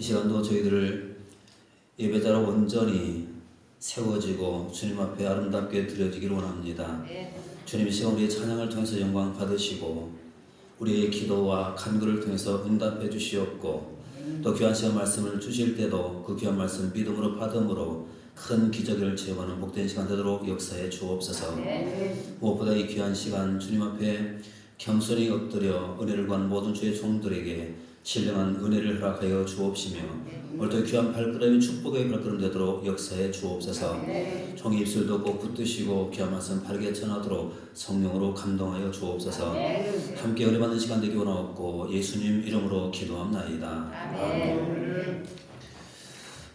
이 시간도 저희들을 예배자로 온전히 세워지고 주님 앞에 아름답게 드려지기를 원합니다. 주님, 이 시간 우리의 찬양을 통해서 영광 받으시고 우리의 기도와 간구를 통해서 응답해 주시옵고, 또 귀한 시간 말씀을 주실 때도 그 귀한 말씀 믿음으로 받음으로 큰 기적을 체험하는 복된 시간 되도록 역사해 주옵소서. 무엇보다 이 귀한 시간 주님 앞에 겸손히 엎드려 은혜를 구한 모든 주의 종들에게 신령한 은혜를 허락하여 주옵시며, 오늘도 귀한 발걸음이 축복의 발걸음 되도록 역사해 주옵소서. 종의 입술도 꼭 붙드시고 귀한 말씀 바르게 전하도록 성령으로 감동하여 주옵소서. 함께 은혜 받는 시간 되기 원하옵고 예수님 이름으로 기도합나이다. 아멘.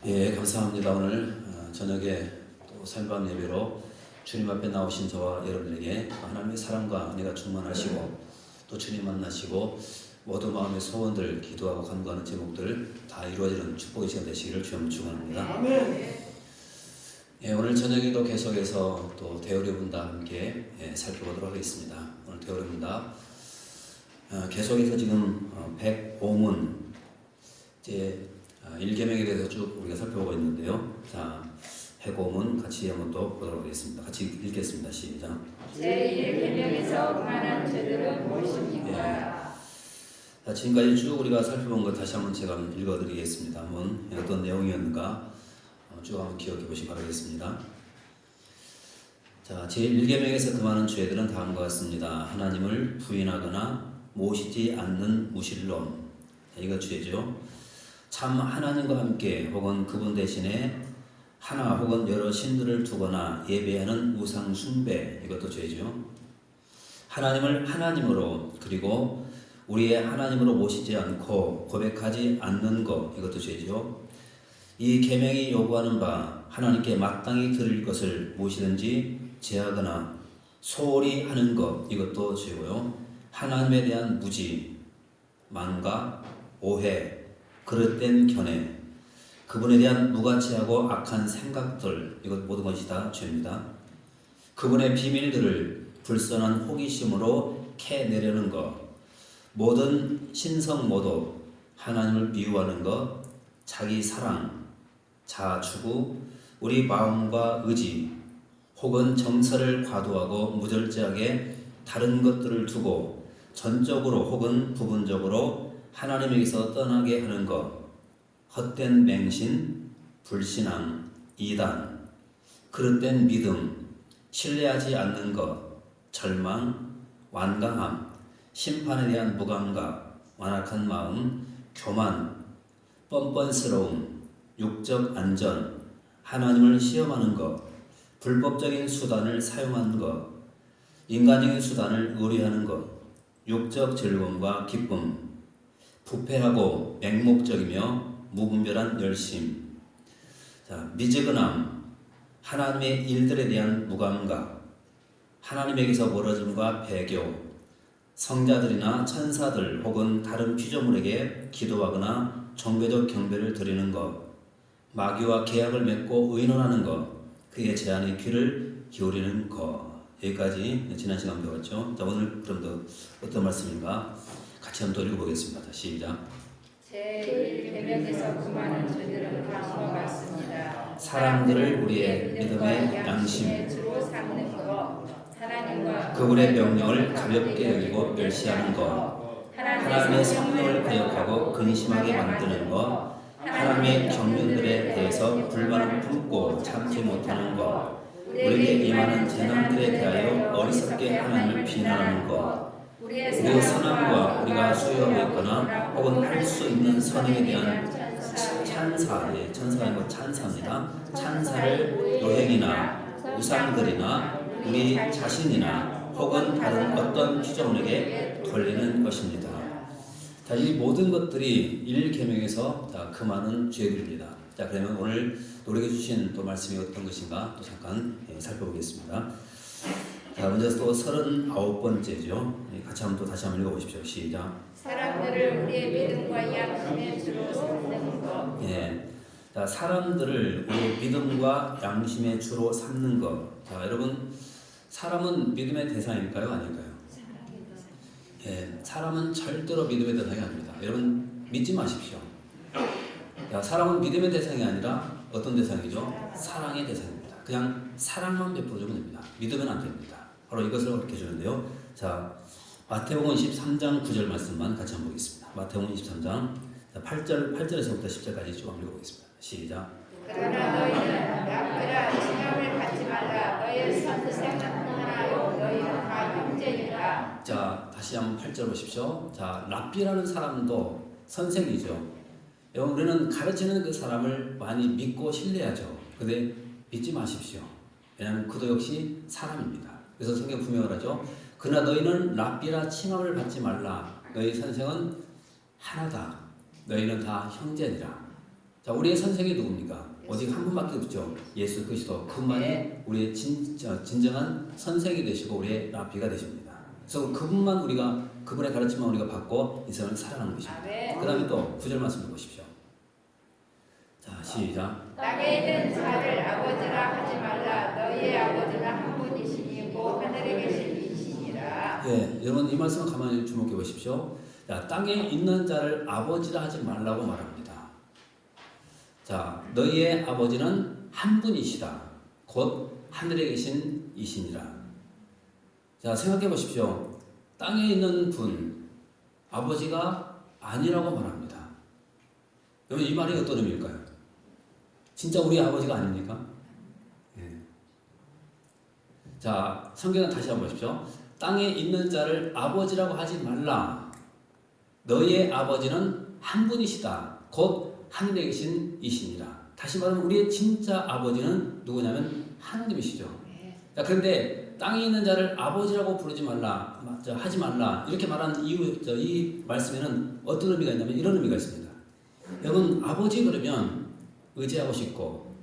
예, 감사합니다. 오늘 저녁에 또 살밤 예배로 주님 앞에 나오신 저와 여러분에게 하나님의 사랑과 은혜가 충만하시고 또 주님 만나시고 모든 마음의 소원들, 기도하고 간구하는 제목들 다 이루어지는 축복의 시간 되시기를 주님 축원합니다. 아멘. 예, 오늘 저녁에도 계속해서 또 대우리 분과 함께 살펴보도록 하겠습니다. 오늘 대우리 분다 계속해서 지금 105문 이제 1계명에 대해서 쭉 우리가 살펴보고 있는데요. 자, 105문 같이 한번 또 보도록 하겠습니다. 같이 읽겠습니다. 시작. 제1계명에서 그만한 죄들은 무엇입니까? 자, 지금까지 쭉 우리가 살펴본 것 다시 한번 제가 읽어드리겠습니다. 한번 어떤 내용이었는가 쭉 한번 기억해 보시기 바라겠습니다. 자, 제1계명에서 금하는 죄들은 다음과 같습니다. 하나님을 부인하거나 모시지 않는 무신론, 이거 죄죠. 참 하나님과 함께 혹은 그분 대신에 하나 혹은 여러 신들을 두거나 예배하는 우상 숭배, 이것도 죄죠. 하나님을 하나님으로 그리고 우리의 하나님으로 모시지 않고 고백하지 않는 것, 이것도 죄죠. 이 계명이 요구하는 바 하나님께 마땅히 드릴 것을 무엇이든지 제하거나 소홀히 하는 것, 이것도 죄고요. 하나님에 대한 무지, 만가, 오해, 그릇된 견해, 그분에 대한 무가치하고 악한 생각들, 이것 모든 것이 다 죄입니다. 그분의 비밀들을 불선한 호기심으로 캐내려는 것, 모든 신성 모독, 하나님을 비유하는 것, 자기 사랑, 자아 추구, 우리 마음과 의지, 혹은 정서를 과도하고 무절제하게 다른 것들을 두고 전적으로 혹은 부분적으로 하나님에게서 떠나게 하는 것, 헛된 맹신, 불신앙, 이단, 그릇된 믿음, 신뢰하지 않는 것, 절망, 완강함, 심판에 대한 무감각, 완악한 마음, 교만, 뻔뻔스러움, 육적 안전, 하나님을 시험하는 것, 불법적인 수단을 사용하는 것, 인간적인 수단을 의뢰하는 것, 육적 즐거움과 기쁨, 부패하고 맹목적이며 무분별한 열심, 자, 미지근함, 하나님의 일들에 대한 무감각, 하나님에게서 멀어짐과 배교, 성자들이나 천사들 혹은 다른 피조물에게 기도하거나 종교적 경배를 드리는 것, 마귀와 계약을 맺고 의논하는 것, 그의 제안에 귀를 기울이는 것. 여기까지 지난 시간 배웠죠. 자, 오늘 그럼 더 어떤 말씀인가 같이 한번 또 읽어보겠습니다. 시작. 제1계명에서 금하는 죄들은 다음과 같습니다. 사람들을 우리의 믿음의 양심, 주로 삼는 것, 하나님과 그분의 명령을 가볍게 여기고 멸시하는 것, 하나님의 성령을 거역하고 근심하게 만드는 것, 하나님의 경륜들에 대해서 불만을 품고 참지 못하는 것, 우리에게 임하는 재난들에 대하여 어리석게 하나님을 비난하는 것, 우리의 선함과 우리가 수여하고 있거나 혹은 할 수 있는 선행에 대한 찬사, 천사가 아니고 찬사입니다. 찬사를 요행이나 우상들이나 우리 자신이나 혹은 다른 어떤 피조물에게 돌리는 것입니다. 자, 이 모든 것들이 1계명에서 다 금하는 죄들입니다. 자, 그러면 오늘 우리에게 주신 또 말씀이 어떤 것인가 또 잠깐 살펴보겠습니다. 자, 먼저 또 39번째죠. 같이 한번 또 다시 한번 읽어보십시오. 시작. 사람들을 우리의 믿음과 양심의 주로 삼는 것. 예. 자, 사람들을 우리의 믿음과 양심의 주로 삼는 것. 자, 여러분, 사람은 믿음의 대상일까요? 아닐까요? 예, 사람은 절대로 믿음의 대상이 아닙니다. 여러분, 믿지 마십시오. 야, 사랑은 믿음의 대상이 아니라 어떤 대상이죠? 사랑의 대상입니다. 그냥 사랑만 베풀어주면 됩니다. 믿으면 안 됩니다. 바로 이것을 가르쳐 주는데요. 자, 마태복음 23장 9절 말씀만 같이 한번 보겠습니다. 마태복음 23장 8절에서부터 10절까지 쭉 한번 읽어보겠습니다. 시작. 그러나 너희는 랍비라 칭함을 받지 말라. 너희 선생은 하나요. 너희는 다 형제니라. 자, 다시 한번 8절 보십시오. 자, 랍비라는 사람도 선생이죠. 여러분, 우리는 가르치는 그 사람을 많이 믿고 신뢰하죠. 근데 믿지 마십시오. 왜냐하면 그도 역시 사람입니다. 그래서 성경 분명을 하죠. 그러나 너희는 랍비라 칭함을 받지 말라. 너희 선생은 하나다. 너희는 다 형제니라. 자, 우리의 선생이 누굽니까? 오직 한 분밖에 없죠. 예수 그리스도. 그분만이 우리의 진정한 선생이 되시고 우리의 랍비가 되십니다. 그래서 그분만 우리가 그분의 가르침만 우리가 받고 이 세상을 살아가는 것입니다. 그 다음에 또 9절 말씀을 보십시오. 자, 시작. 땅에 있는 자를 아버지라 하지 말라. 너희의 아버지는 한 분이시니 곧 하늘에 계신 이시니라. 예, 여러분 이 말씀을 가만히 주목해 보십시오. 자, 땅에 있는 자를 아버지라 하지 말라고 말합니다. 자, 너희의 아버지는 한 분이시다. 곧 하늘에 계신 이시니라. 자, 생각해 보십시오. 땅에 있는 분, 아버지가 아니라고 말합니다. 여러분 이 말이 어떤 의미일까요? 진짜 우리 아버지가 아닙니까? 예. 자, 성경은 다시 한번 보십시오. 땅에 있는 자를 아버지라고 하지 말라. 너희의 아버지는 한 분이시다. 곧 하늘에 계신 이시니라. 다시 말하면 우리의 진짜 아버지는 누구냐면 하나님이시죠. 자, 그런데 땅에 있는 자를 아버지라고 부르지 말라, 하지 말라 이렇게 말한 이유, 이 말씀에는 어떤 의미가 있냐면 이런 의미가 있습니다. 여러분, 아버지 그러면 의지하고 싶고,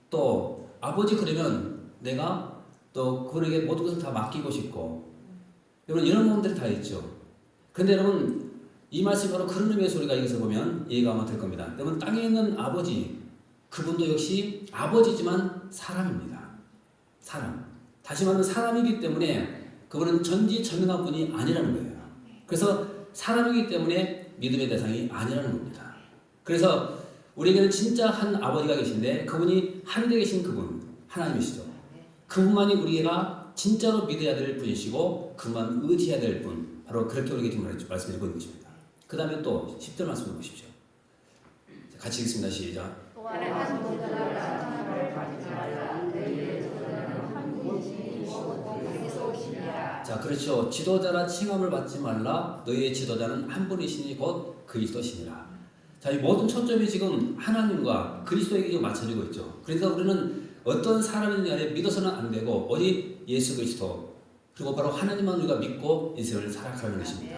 또 아버지 그러면 내가 또 그분에게 모든 것을 다 맡기고 싶고, 여러분 이런 마음들이 다 있죠. 근데 여러분 이 말씀이 바로 그런 의미에서 우리가 이것을 보면 이해가 아마 될 겁니다. 여러분, 땅에 있는 아버지, 그분도 역시 아버지지만 사람입니다. 사람. 다시 말하면 사람이기 때문에 그분은 전지전능한 분이 아니라는 거예요. 그래서 사람이기 때문에 믿음의 대상이 아니라는 겁니다. 그래서 우리에게는 진짜 한 아버지가 계신데 그분이 하늘에 계신 그분, 하나님이시죠. 그분만이 우리가 진짜로 믿어야 될 분이시고 그분만 의지해야 될 분, 바로 그렇게 우리에게 지금 말씀을 읽고 있는 것입니다. 그 다음에 또 10절 말씀을 보십시오. 같이 읽습니다. 시작. 또한 한 분이라 칭함을 받지 말라. 너희의 조상은 한 분이시니 곧 그리스도시니라. 자, 그렇죠. 지도자라 칭함을 받지 말라. 너희의 지도자는 한 분이시니 곧 그리스도시니라. 자, 이 모든 초점이 지금 하나님과 그리스도에게 지금 맞춰지고 있죠. 그래서 우리는 어떤 사람이든 간에 믿어서는 안 되고 오직 예수 그리스도, 그리고 바로 하나님만 우리가 믿고 인생을 살아가는 것입니다.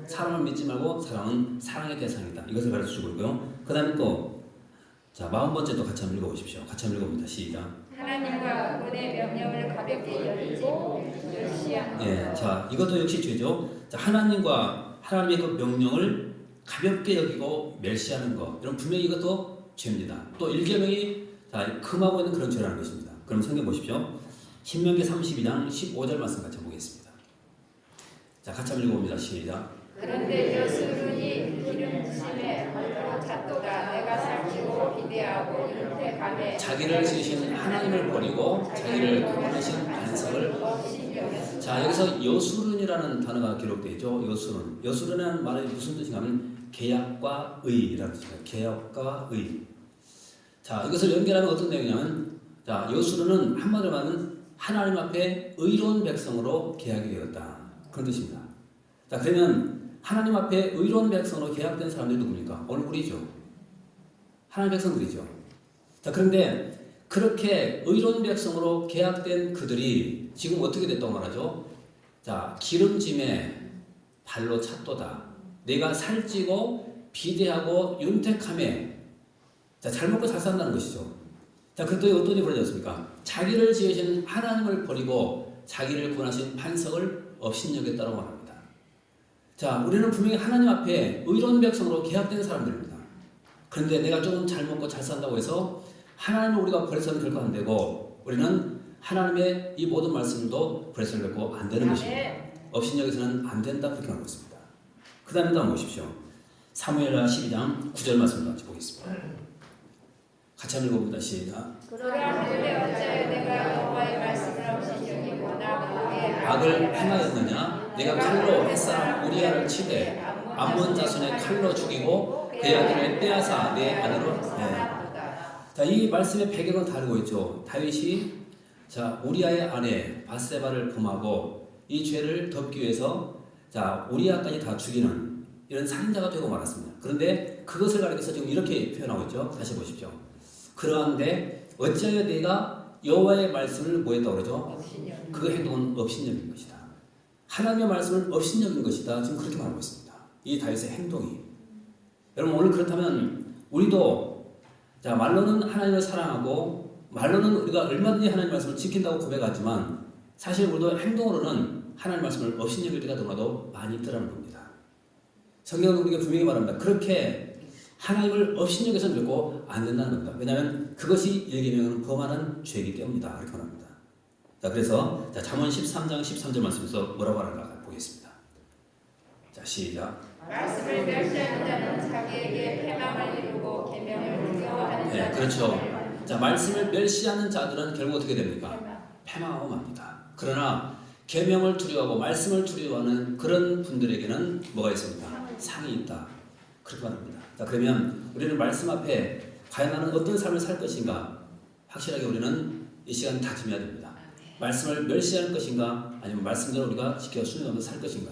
사람을 믿지 말고 사랑은 사랑의 대상이다. 이것을 가르쳐주고 있고요. 그 다음에 또 자, 40번째 또 같이 한번 읽어보십시오. 같이 한번 읽어봅니다. 시작. 하나님과 그분의 명령을 가볍게 여기고 멸시하는 예, 자, 이것도 역시 죄죠. 자, 하나님의 그 명령을 가볍게 여기고 멸시하는 것, 이런 분명히 이것도 죄입니다. 또 일계명이 금하고 있는 그런 죄라는 것입니다. 그럼 성경 보십시오. 신명기 32장 15절 말씀 같이 보겠습니다. 자, 같이 한번 읽어봅니다. 시작. 그런데 여수run이 기름짐에 발로 찼도다. 내가 살찌고 기대하고 윤택함에 자기를 지으신 하나님을 버리고 자기를 구원하신 반석을. 자, 여기서 여수run이라는 단어가 기록되어 있죠. 여수run이라는 말이 무슨 뜻이냐면 계약과 의라는 뜻입니다. 계약과 의. 자, 이것을 연결하면 어떤 내용이냐면, 자, 여수run은 한마디로 하면 하나님 앞에 의로운 백성으로 계약이 되었다, 그런 뜻입니다. 자, 그러면 하나님 앞에 의로운 백성으로 계약된 사람들이 누굽니까? 오늘 우리죠. 하나님 백성들이죠. 자, 그런데 그렇게 의로운 백성으로 계약된 그들이 지금 어떻게 됐다고 말하죠? 자, 기름짐에 발로 찼도다. 내가 살찌고 비대하고 윤택함에. 자, 잘 먹고 잘 산다는 것이죠. 자, 그때 어떤 일이 벌어졌습니까? 자기를 지으신 하나님을 버리고 자기를 구원하신 반석을 업신여겼다고 말합니다. 자, 우리는 분명히 하나님 앞에 의로운 백성으로 계약된 사람들입니다. 그런데 내가 좀 잘 먹고 잘 산다고 해서 하나님을 우리가 버려서는 결코 안 되고, 우리는 하나님의 이 모든 말씀도 버려서는 결코 안 되는 것입니다. 업신여기서는 안 된다, 그렇게 말하고 있습니다. 그 다음에 또 한번 보십시오. 사무엘하 12장 9절 말씀 같이 보겠습니다. 같이 한번 읽어봅니다. 시작. 그러하되 어찌하여 내가 여호와의 말씀을 없이 여기고 나무에 악을 행하였느냐? 내가 칼로 햇사람 우리아를 치되 암몬 자손의 칼로 죽이고 그의 아들을 빼앗아 내 아내로. 자, 이 말씀의 배경은 다르고 있죠. 다윗이 자 우리아의 아내 바세바를 범하고 이 죄를 덮기 위해서 자 우리아까지 다 죽이는 이런 살인자가 되고 말았습니다. 그런데 그것을 가리켜서 지금 이렇게 표현하고 있죠. 다시 보십시오. 그러한데 어찌하여 내가 여호와의 말씀을 뭐했다고 그러죠? 그 행동은 업신여긴 것이다. 하나님의 말씀을 업신여긴 것이다. 지금 그렇게 말하고 있습니다. 이 다윗의 행동이. 여러분 오늘 그렇다면 우리도 자 말로는 하나님을 사랑하고 말로는 우리가 얼마든지 하나님의 말씀을 지킨다고 고백하지만 사실 우리도 행동으로는 하나님의 말씀을 업신여길 때가 더라도 많이 있더라는 겁니다. 성경은 우리가 분명히 말합니다. 그렇게 하나님을 업신여겨서 믿고 안 된다는 겁니다. 왜냐하면 그것이 일계명은 범하는 죄이기 때문이다. 그렇게 말합니다. 자, 그래서 자, 잠언 13장 13절 말씀에서 뭐라고 하는가 보겠습니다. 자, 시작. 말씀을 멸시하는 자는 자기에게 패망을 이루고 계명을 두려워하는 네, 자는 그렇죠. 자, 말씀을 멸시하는 자들은 결국 어떻게 됩니까? 패망하고 맙니다. 그러나 계명을 두려워하고 말씀을 두려워하는 그런 분들에게는 뭐가 있습니까? 상이 있다. 그렇게 말합니다. 자, 그러면 우리는 말씀 앞에 과연 나는 어떤 삶을 살 것인가? 확실하게 우리는 이 시간 다짐해야 됩니다. 말씀을 멸시할 것인가? 아니면 말씀대로 우리가 지켜 순종하면서 살 것인가?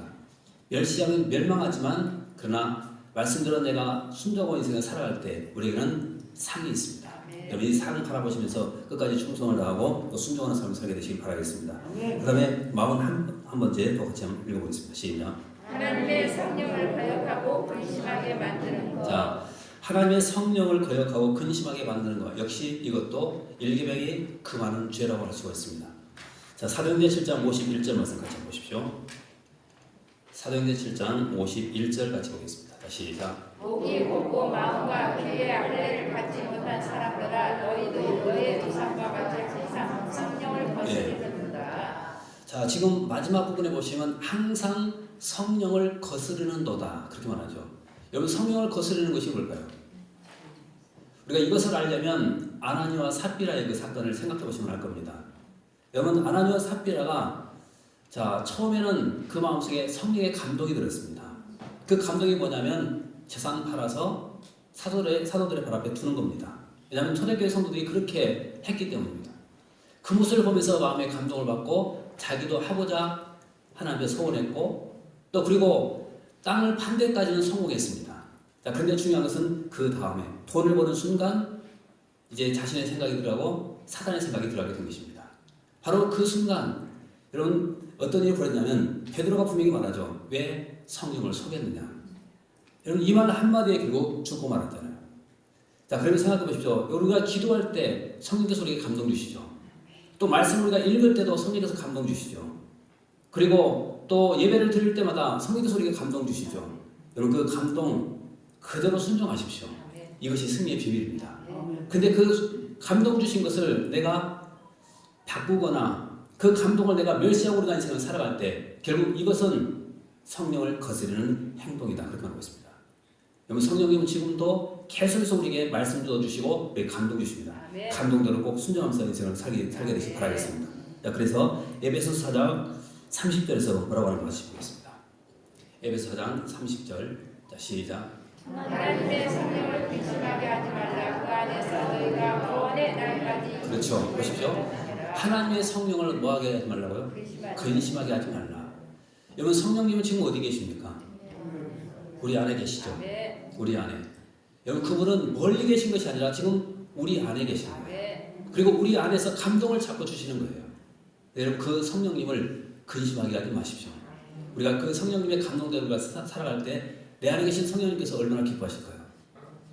멸시하면 멸망하지만 그러나 말씀대로 내가 순종하고 인생을 살아갈 때 우리에게는 상이 있습니다. 여러분 이 상 바라보시면서 끝까지 충성을 다하고 또 순종하는 삶을 살게 되시길 바라겠습니다. 그 다음에 41번째 또 같이 한번 읽어보겠습니다. 시작. 하나님의 성령을 거역하고 근심하게 만드는 것. 자, 하나님의 성령을 거역하고 근심하게 만드는 것. 역시 이것도 일계명이 그 많은 죄라고 할 수가 있습니다. 자, 사도행전 7장 51절 말씀 같이 보십시오. 사도행전 7장 51절 같이 보겠습니다. 다시 시작. 목이 곧고 마음과 귀의 할례를 받지 못한 사람들아 너희도 너의 조상과 같이 항상 성령을 거스르는도다. 자, 지금 마지막 부분에 보시면 항상 성령을 거스르는도다 그렇게 말하죠. 여러분 성령을 거스르는 것이 뭘까요? 우리가 이것을 알려면 아나니와 삽비라의 그 사건을 생각해 보시면 알 겁니다. 여러분 아나니와 삽비라가 자 처음에는 그 마음속에 성령의 감동이 들었습니다. 그 감동이 뭐냐면 재산 팔아서 사도들의 발 앞에 두는 겁니다. 왜냐하면 초대교회 성도들이 그렇게 했기 때문입니다. 그 모습을 보면서 마음의 감동을 받고 자기도 하고자 하나님께 소원했고 또 그리고 땅을 판 데까지는 성공했습니다. 자, 그런데 중요한 것은 그 다음에 돈을 버는 순간 이제 자신의 생각이 들어가고 사단의 생각이 들어가게 된 것입니다. 바로 그 순간 여러분 어떤 일이 벌어졌냐면 베드로가 분명히 말하죠. 왜 성령을 속였느냐. 여러분 이 말 한마디에 결국 죽고 말았잖아요. 자, 그러면 생각해 보십시오. 우리가 기도할 때 성령께서 우리에게 감동 주시죠. 또 말씀을 우리가 읽을 때도 성령께서 감동 주시죠. 그리고 또 예배를 드릴 때마다 성령께서 우리에게 감동 주시죠. 여러분 그 감동 그대로 순종하십시오. 이것이 승리의 비밀입니다. 근데 그 감동 주신 것을 내가 바꾸거나 그 감동을 내가 멸시하고 우리가 인생을 살아갈 때 결국 이것은 성령을 거스르는 행동이다. 그렇게 말하고 있습니다. 여러분 성령님은 지금도 계속해서 우리에게 말씀 주시고 우리에게 감동 주십니다. 감동대로 꼭 순종하면서 인생을 살게 되시길 바라겠습니다. 자, 그래서 에베소서 4장 30절에서 뭐라고 하는 것을 보겠습니다. 에베소서 4장 30절 자 시작. 하나님의 성령을 근심하게 하지 말라. 그 안에서 너희가 구원의 날까지 그렇죠. 보십시오. 하나님의 성령을 뭐하게 하지 말라고요? 근심하게 하지 말라. 여러분 성령님은 지금 어디 계십니까? 우리 안에 계시죠. 우리 안에. 여러분 그분은 멀리 계신 것이 아니라 지금 우리 안에 계시는 거예요. 그리고 우리 안에서 감동을 찾고 주시는 거예요. 여러분 그 성령님을 근심하게 하지 마십시오. 우리가 그 성령님의 감동대로 살아갈 때 내 안에 계신 성령님께서 얼마나 기뻐하실까요?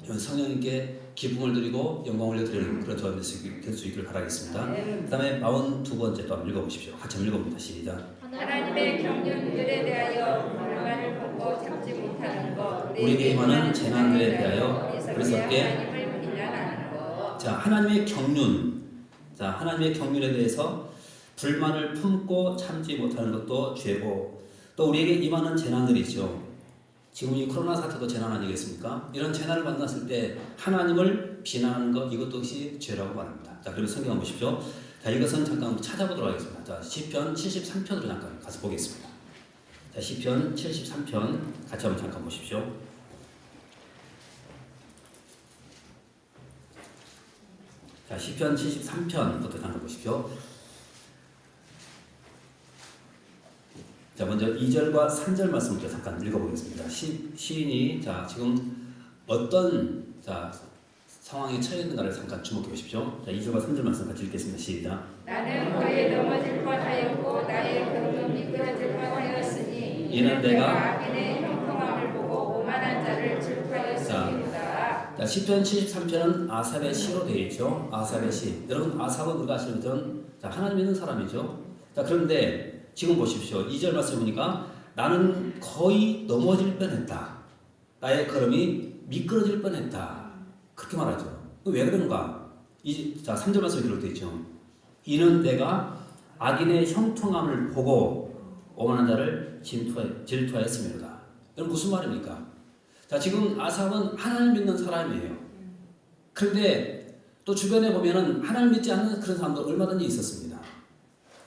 여러분 성령님께 기쁨을 드리고 영광을 드리는 그런 저와 될 수 있기를 바라겠습니다. 그 다음에 42번째 또 한번 읽어보십시오. 같이 한번 읽어봅니다. 시작. 하나님의 경륜들에 대하여 불만을 벗고 참지 못하는 것 우리에게 임하는 재난들에 대하여 그리스도께 하나님을 비난하는 것. 자 하나님의 경륜 자 하나님의 경륜에 대해서 불만을 품고 참지 못하는 것도 죄고 또 우리에게 임하는 재난들이 있죠. 지금 이 코로나 사태도 재난 아니겠습니까? 이런 재난을 만났을 때 하나님을 비난하는 것 이것 역시 죄라고 말합니다. 자, 그러면 성경 보십시오. 자, 이것은 잠깐 찾아보도록 하겠습니다. 자, 시편 73편으로 잠깐 가서 보겠습니다. 자, 시편 73편 같이 한번 잠깐 보십시오. 자, 시편 73편부터 잠깐 보십시오. 자, 먼저 2절과 3절 말씀부터 잠깐 읽어보겠습니다. 시인이 자, 지금 어떤 상황에 처해 있는가를 잠깐 주목해 보십시오. 자, 2절과 3절 말씀 같이 읽겠습니다. 시작. 나는 거의 넘어질 뻔하였고 나의 걸음은 미끄러질 뻔하였으니 이는 내가 악인의 형통함을 보고 오만한 자를 질투하였습니다. 자, 시편 73편은 아삽의 시로 되어 있죠. 아삽의 시. 여러분, 아삽은 우리가 아시는 것처럼 하나님 믿는 사람이죠. 자, 그런데 지금 보십시오. 2절 말씀 보니까 나는 거의 넘어질 뻔했다. 나의 걸음이 미끄러질 뻔했다. 그렇게 말하죠. 왜 그런가? 자, 3절 말씀에 기록되어 있죠. 이는 내가 악인의 형통함을 보고 오만한 자를 질투하였음이로다. 여러분, 무슨 말입니까? 자, 지금 아삽은 하나님 믿는 사람이에요. 그런데 또 주변에 보면은 하나님 믿지 않는 그런 사람도 얼마든지 있었습니다.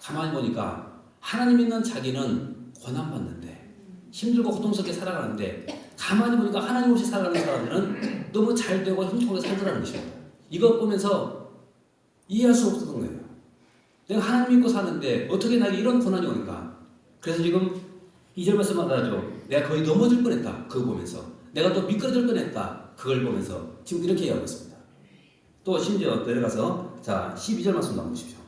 가만히 보니까 하나님 믿는 자기는 고난받는데 힘들고 고통스럽게 살아가는데 가만히 보니까 하나님 없이 살아가는 사람들은 너무 잘 되고 행복하게 살더라는 것입니다. 이것 보면서 이해할 수 없었던 거예요. 내가 하나님 믿고 사는데 어떻게 나에게 이런 고난이 오는가? 그래서 지금 2절 말씀만 하죠. 내가 거의 넘어질 뻔했다. 그거 보면서. 내가 또 미끄러질 뻔했다. 그걸 보면서 지금 이렇게 얘기하고 있습니다. 또 심지어 내려가서 자 12절 말씀 나오십시오.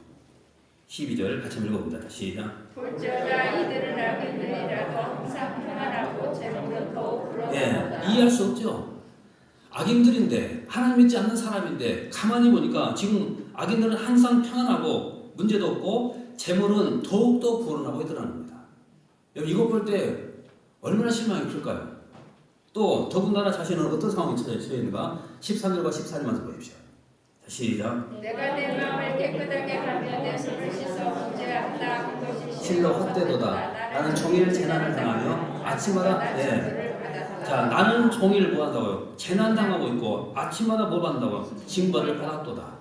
12절 같이 읽어봅니다. 시작. 볼지어다 이들은 악인들이라도 항상 평안하고 재물은 더욱 불어나도다. 예, 이해할 수 없죠. 악인들인데 하나님 믿지 않는 사람인데 가만히 보니까 지금 악인들은 항상 평안하고 문제도 없고 재물은 더욱더 불어나고 있더라는 겁니다. 여러분 이거 볼 때 얼마나 실망이 클까요? 또 더군다나 자신은 어떤 상황에 처해 있는가? 13절과 14절 말씀 보십시오. 자, 시작. 내가 내 마음을 깨끗하게 하며 내 손을 씻어 문제한다. 그것이 실로 헛되도다. 나는 종일 재난을 당하며 아침마다 자, 나는 종일 뭐 한다고요? 재난 당하고 있고 아침마다 뭐 한다고요? 징벌을 받았도다.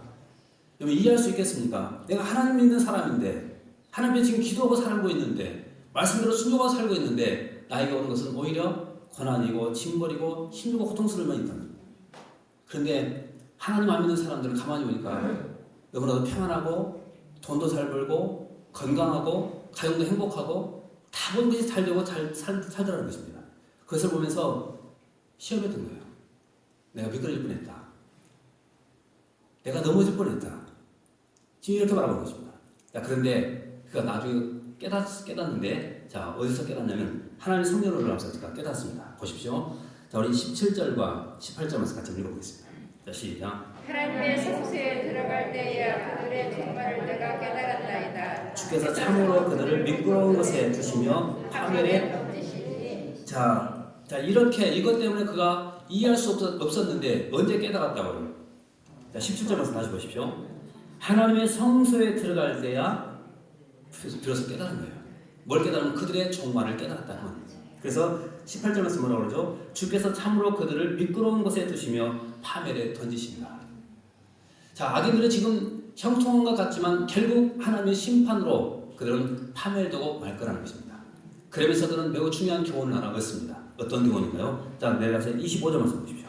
여러분 이해할 수 있겠습니까? 내가 하나님 믿는 사람인데 하나님께 지금 기도하고 살고 있는데 말씀대로 순종하고 살고 있는데 나에게 오는 것은 오히려 고난이고 징벌이고 힘들고 고통스러움만 있다는 거예요. 그런데 하나님 안 믿는 사람들은 가만히 보니까 너무나도 평안하고 돈도 잘 벌고 건강하고 가정도 행복하고 다 모든 것이 잘 되고 잘 살더라는 것입니다. 그것을 보면서 시험에 든 거예요. 내가 미끄러질 뻔했다. 내가 넘어질 뻔했다. 지금 이렇게 말하고 있습니다. 자, 그런데 그가 나중에 깨닫는데 자 어디서 깨닫냐면 하나님 성령으로 나와서 제가 깨닫습니다. 보십시오. 자, 우리 17절과 18절 말씀 같이 읽어보겠습니다. 자, 시작. 하나님의 성소에 들어갈 때야 그들의 종말을 내가 깨달았나이다. 주께서 참으로 그들을 미끄러운 것에 두시며 파멸에 자 이렇게 이것 때문에 그가 이해할 수 없었는데 언제 깨달았다고요? 자 17절 말씀 다시 보십시오. 하나님의 성소에 들어갈 때야 비로소 깨달은 거예요. 뭘 깨달으면 그들의 종말을 깨달았다는 거예요. 그래서 18절 말씀 뭐라고 그러죠? 주께서 참으로 그들을 미끄러운 곳에 두시며 파멸에 던지신다. 자, 악인들은 지금 형통한 것 같지만 결국 하나님의 심판으로 그들은 파멸되고 말 거라는 것입니다. 그러면서 그는 매우 중요한 교훈을 하나 얻습니다. 어떤 교훈인가요? 자, 내려가서 25절 말씀 보십시오.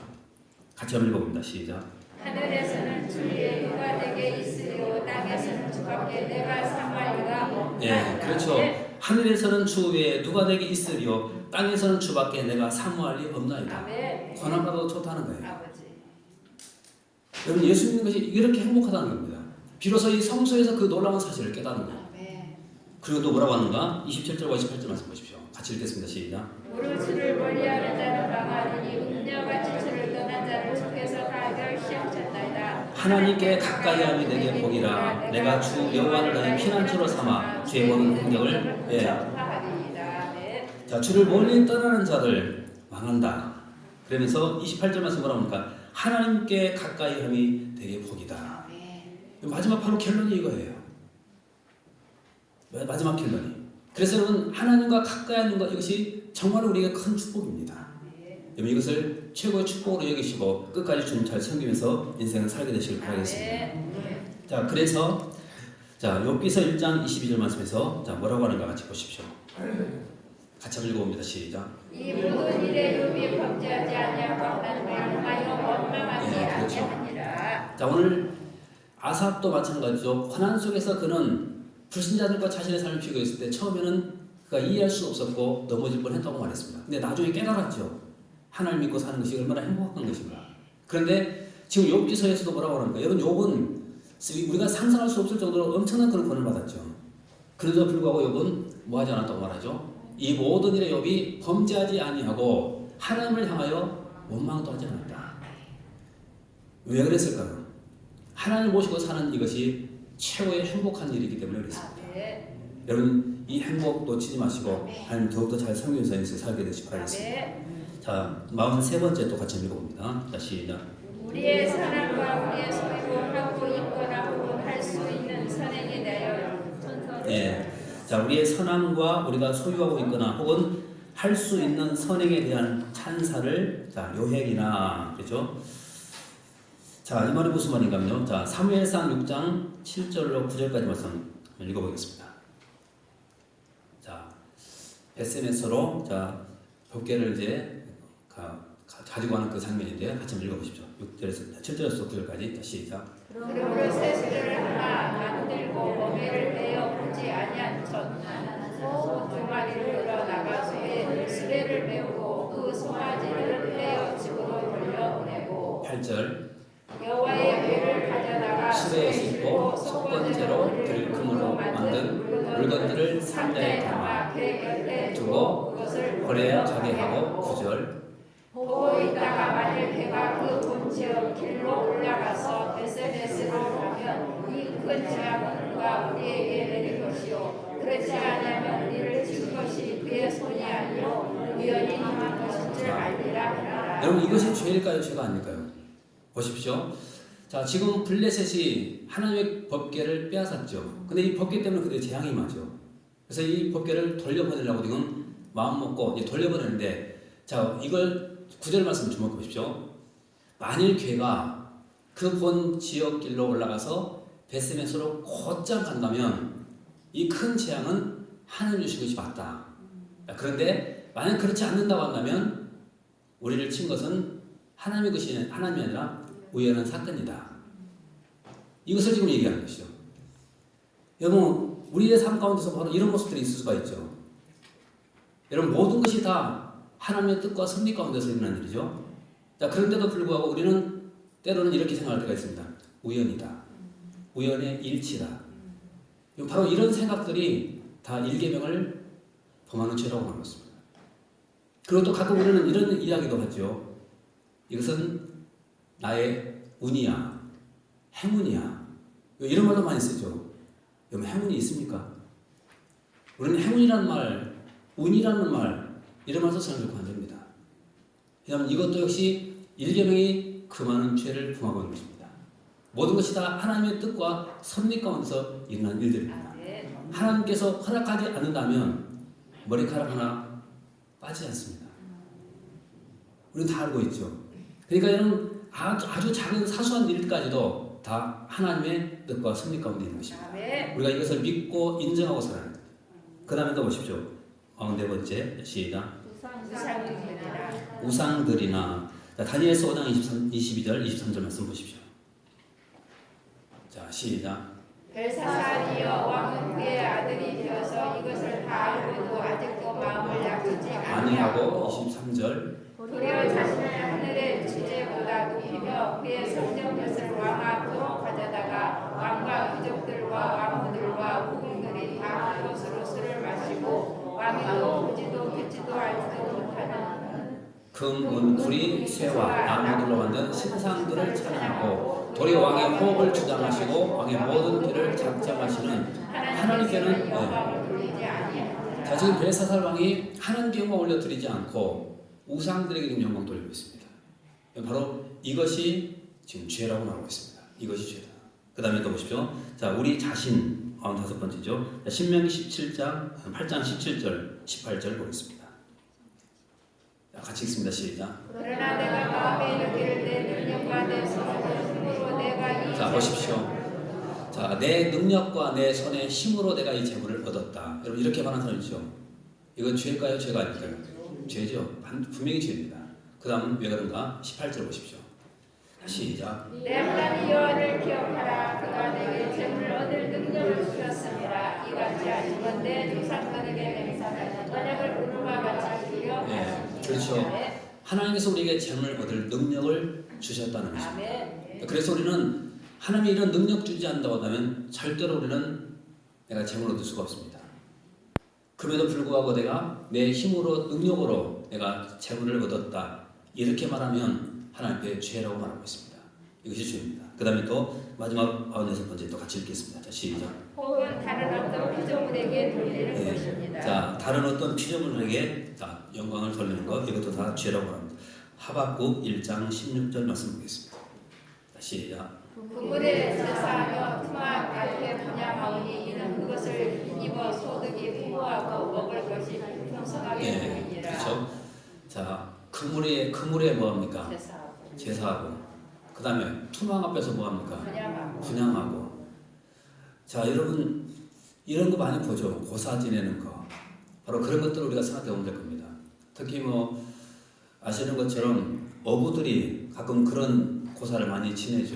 같이 한번 읽어봅니다. 시작. 하늘에서는 주의 누가 내게 있으리요 땅에서는 주밖에 내가 삼할 리가 없나이다. 예, 그렇죠. 하늘에서는 주 외에 누가 내게 있으리요 땅에서는 주밖에 내가 사모할 리 없나이다. 아멘. 고난받아도 좋다는 거예요. 아버지. 여러분 예수 믿는 것이 이렇게 행복하다는 겁니다. 비로소 이 성소에서 그 놀라운 사실을 깨닫는 거예요. 아멘. 그리고 또 뭐라고 하는가? 27절과 28절 말씀 보십시오. 같이 읽겠습니다. 시작. 무릇 주를 멀리하는 자는 망하리니 음녀같이 주를 떠난 자를 주께서 다 결시하셨나이다. 하나님께 가까이함이 내게 복이라. 내가 주 여호와를 나의 피난처로 삼아 죄 보는 행적을 자 주를 멀리 떠나는 자들 망한다. 그러면서 28절 말씀 뭐라고 합니까? 하나님께 가까이함이 되게 복이다. 마지막 바로 결론이 이거예요. 마지막 결론이. 그래서 여러분 하나님과 가까이 하는 것 이것이 정말 우리에게 큰 축복입니다. 여러분 이것을 최고의 축복으로 여기시고 끝까지 주님 잘 섬기면서 인생을 살게 되시길 바라겠습니다. 자, 그래서 자, 욥기서 1장 22절 말씀에서 자, 뭐라고 하는가 같이 보십시오. 같이 한번 읽어봅니다. 시작. 이 모든 일에 욥이 범죄하지 아니하고 하나님을 향하여 원망하지 아니하니라. 자, 오늘 아삽도 마찬가지죠. 환난 속에서 그는 불신자들과 자신의 삶을 비교했을 때 처음에는 그가 이해할 수 없었고 넘어질 뻔했다고 말했습니다. 근데 나중에 깨달았죠. 하나님 믿고 사는 것이 얼마나 행복한 것인가. 그런데 지금 욥기서에서도 뭐라고 하는가? 여러분 욥은 우리가 상상할 수 없을 정도로 엄청난 그런 권을 받았죠. 그래도 불구하고 욥은 뭐하지 않았다고 말하죠. 이 모든 일에 욥이 범죄하지 아니하고 하나님을 향하여 원망도 하지 않았다. 왜 그랬을까요? 하나님을 모시고 사는 이것이 최고의 행복한 일이기 때문에 그렇습니다. 여러분 이 행복 놓치지 마시고 하나님 더욱더 잘 섬기면서 인생 살게 되시기 바라겠습니다. 자, 43번째 또 같이 읽어봅니다. 자, 시작. 우리의 사랑과 우리의 소유로 하고 있거나 혹은 할 수 있는 선행에 대하여 예. 자, 우리의 선함과 우리가 소유하고 있거나 혹은 할 수 있는 선행에 대한 찬사를 자, 요행이나 그렇죠? 자, 이 말이 무슨 말인가요? 자, 사무엘상 6장 7절로 9절까지 말씀 읽어보겠습니다. 자, 베스메서로 자, 법궤를 이제 가지고 가는 그 장면인데 같이 한번 읽어보십시오. 6절에서 7절에서 9절까지 시작. 그러므로 새수레를 하나 만들고 어매를 베어 보지 아니한 소2 마리를 끌어 나가 수레를 메우고 그 송아지를 떼어 집으로 돌려보내고 8절 여호와의 궤를 가져다가 수레에 싣고 속건제로 들금으로 만든 물건들을 상자에 담아 궤 곁에 두고 그것을 버려야 가게 하고 9절 보고 있다가 만일 배가 그 본지역 길로 올라가서 베세메스로 가면 이 큰 재앙은 그가 우리에게 내릴 것이요 그렇지 않으면 우리를 칠 것이 그의 손이 아니요 우연히 행한 것인 줄 알리라 하라. 여러분 이것이 죄일까요? 죄가 아닐까요? 보십시오. 자, 지금 블레셋이 하나님의 법궤를 빼앗았죠. 근데 이 법궤 때문에 그들의 재앙이 임하죠. 그래서 이 법궤를 돌려보내려고 지금 마음 먹고 이제 돌려보내는데 자, 이걸 9절 말씀 주목해 보십시오. 만일 궤가 그 본 지역 길로 올라가서 베스메스로 곧장 간다면 이 큰 재앙은 하나님 주신 것이 맞다. 그런데 만약 그렇지 않는다고 한다면 우리를 친 것은 하나님의 것이 하나님이 아니라 우연한 사건이다. 이것을 지금 얘기하는 것이죠. 여러분 우리의 삶 가운데서 바로 이런 모습들이 있을 수가 있죠. 여러분 모든 것이 다 하나님의 뜻과 섭리 가운데서 일어난 일이죠. 자, 그런데도 불구하고 우리는 때로는 이렇게 생각할 때가 있습니다. 우연이다. 우연의 일치다. 바로 이런 생각들이 다 일계명을 범하는 죄라고 하는 것입니다. 그리고 또 가끔 우리는 이런 이야기도 하죠. 이것은 나의 운이야, 행운이야. 이런 말도 많이 쓰죠. 여러분 행운이 있습니까? 우리는 행운이라는 말, 운이라는 말 이런 말 써서는 결코 안 됩니다. 왜냐하면 이것도 역시 일계명이 그 많은 죄를 범하고 있는 것입니다. 모든 것이 다 하나님의 뜻과 섭리 가운데서 일어난 일들입니다. 하나님께서 허락하지 않는다면 머리카락 하나 빠지지 않습니다. 우리는 다 알고 있죠. 그러니까 이런 아주 작은 사소한 일까지도 다 하나님의 뜻과 섭리 가운데 있는 것입니다. 우리가 이것을 믿고 인정하고 살아야 합니다. 그 다음에 또 보십시오. 44번째 시작. 우상들이나 자, 다니엘서 5장 22절 23절 말씀 보십시오. 자, 시작. 벨사살이여 왕은 그의 아들이 되어서 이것을 다 알고도 아직도 마음을 약하지 아니하고 23절 도리어 자신을 하늘의 지제보다 높이며 그의 성전 것을 왕 앞으로 가져다가 왕과 귀족들과 왕후들과 후궁들이 다 그것으로 술을 마시고 왕이 또 보지도 듣지도 알지도 못하는 금, 은, 구리, 쇠와 나무들로 만든 신상들을 찬양하고 도리어 왕의 호흡을 주장하시고 왕의 모든 길을 작정하시는 하나님께는 자, 지금 벨사살 왕이 하나님께 영광 올려드리지 않고 우상들에게 지금 영광 돌리고 있습니다. 바로 이것이 지금 죄라고 말하고 있습니다. 이것이 죄다. 그 다음에 또 보십시오. 자, 우리 자신 45번째죠. 신명기 17장 8장 17절 18절 보겠습니다. 같이 읽습니다. 시작. 그러나 내가 마음에 이르기를 내 능력과 내 손의 힘으로 내가 이 자, 보십시오. 자, 내 능력과 내 손의 힘으로 내가 이 재물을 얻었다. 여러분 이렇게 말하는 사람 있죠. 이건 죄일까요? 죄가 아닐까요? 죄죠. 분명히 죄입니다. 그 다음은 왜 그런가? 18절 보십시오. 시작. 내 하나님 여호와를 기억하라. 그가 내게 재물을 얻을 능력을 주셨습니다. 이같이 하시면 내 조상들에게 맹세하는 언약을 오늘과 같이 주려 네, 그렇죠. 하나님께서 우리에게 재물을 얻을 능력을 주셨다는 것입니다. 아멘. 그래서 우리는 하나님이 이런 능력 주지 않는다고 하면 절대로 우리는 내가 재물을 얻을 수가 없습니다. 그럼에도 불구하고 내가 내 힘으로 능력으로 내가 재물을 얻었다 이렇게 말하면 하나님 앞에 죄라고 말하고 있습니다. 이것이 죄입니다. 그 다음에 또 마지막 46번째 또 같이 읽겠습니다. 자, 시작. 혹은 다른 어떤 피조물에게 돌리는 네. 것입니다. 자, 다른 어떤 피조물에게 영광을 돌리는 것 이것도 다 죄라고 합니다. 하박국 1장 16절 말씀 보겠습니다. 자, 시작. 그물에 제사하며 투망 앞에 분양하오니 이는 그것을 입어 소득이 풍부하고 먹을 것이 풍성하게 네, 되니라. 그렇죠. 자, 그물에 뭐 합니까? 제사하고 제사하고. 그 다음에 투망 앞에서 뭐 합니까? 분양하고 분양하고. 자, 여러분 이런 거 많이 보죠. 고사 지내는 거. 바로 그런 것들을 우리가 생각해 보면 될 겁니다. 특히 뭐 아시는 것처럼 어부들이 가끔 그런 고사를 많이 지내죠.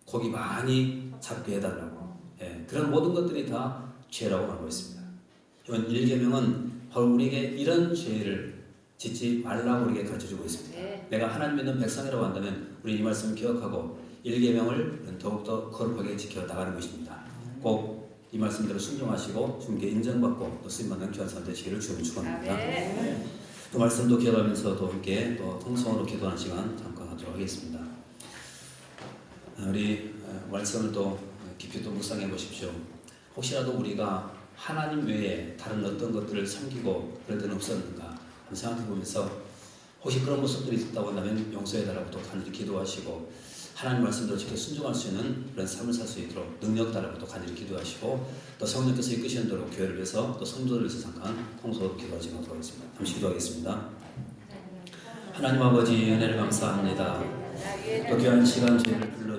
고기 많이 잡게 해달라고. 예, 그런 모든 것들이 다 죄라고 하고 있습니다. 이번 1계명은 바로 우리에게 이런 죄를 짓지 말라고 우리에게 가르쳐주고 있습니다. 네. 내가 하나님 믿는 백성이라고 한다면 우리 이 말씀을 기억하고 1계명을 더욱더 거룩하게 지켜나가는 것입니다. 꼭 이 말씀대로 순종하시고 주님께 인정받고 또 쓰임받는 귀한 삶 되시기를 주님 축원합니다. 또 말씀도 기억하면서 또 함께 또 통성으로 기도하는 시간 잠깐 하도록 하겠습니다. 우리 말씀을 또 깊이 또 묵상해 보십시오. 혹시라도 우리가 하나님 외에 다른 어떤 것들을 섬기고 그럴 때는 없었는가 한번 생각해 보면서 혹시 그런 모습들이 있었다고 한다면 용서해 달라고 또 간절히 기도하시고 하나님 말씀대로 지켜 순종할 수 있는 그런 삶을 살 수 있도록 능력 달라고 또 간절히 기도하시고 또 성령께서 이끄시는 대로 교회를 위해서 또 성도를 위해서 잠깐 통솔 기도하지 않도록 하겠습니다. 잠시 기도하겠습니다. 하나님 아버지 은혜를 감사합니다. 또 귀한 시간 저희를 불러